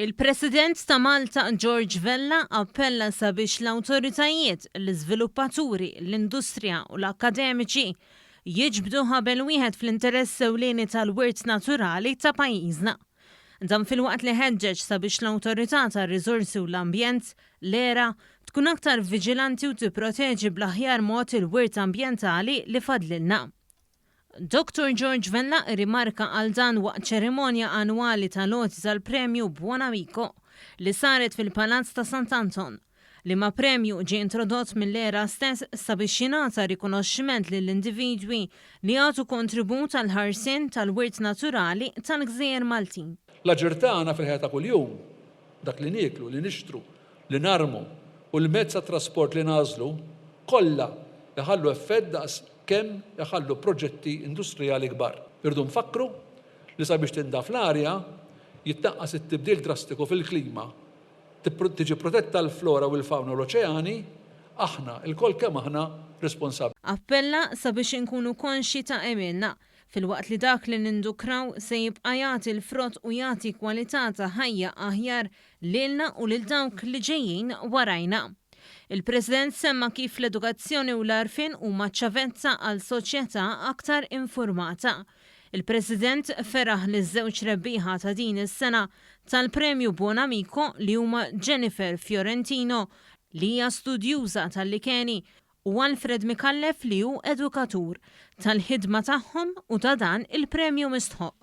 Il-President ta' Malta George Vella appella sabiex l-awtoritajiet, l-iżviluppaturi, l-industrija u l-akademiċi jiġbdu ħabel wieħed fl-interess ewlieni tal-wirt naturali ta' pajjiżna. Dan fil-waqt li ħeġġeġ sabiex l-awtorità tar-riżorsi u l-ambjent l-era tkun aktar viġilanti u tipproteġi bl-aħjar mod il-wirt ambjentali li fadlilna. Dr. George Vella rimarka għal dan waqt ċerimonja annwali tal-loti tal-Premju Buonamico li saret fil-Palazz ta' Sant'Anton li ma' premju ġie introdott mill-era stess sabiex jingħata rikonoxximent lill-individwi li għatu kontribut għal ħarsien tal-wirt naturali tal-Gżejjer Maltin. L-aġir fil-ħajja ta' kuljum, dak li nieklu, li nixtru, li narmu u l-mezz ta' trasport li nażlu kollha iħallu effett daqs kemm jaħallu proġetti industrijali kbar. Irdu nfakru li sabiex tindaf l-arja jittaqqas it-tibdil drastiku fil-klima, tiġi protetta l-flora u l-fawna u l-oċeani, aħna il-kol kemm aħna responsabbli. Appella sabiex inkunu konxi ta' emilna fil-waqt li dak li nindukraw se jibqa' jagħti l-frott u jagħti kwalità ta' ħajja aħjar lilna u lil dawk li ġejjin warajna. Il-President semma kif l-edukazzjoni u l-arfin huma ċavezza għal soċjetà aktar informata. Il-President feraħ li żewġ rebbieħa ta' din is-sena tal-Premju Buonamico li huma Jennifer Fiorentino li hija studjuża tal-Likeni u Alfred Mikallef li hu edukatur tal-ħidma tagħhom u ta' dan il-premju mistħoq.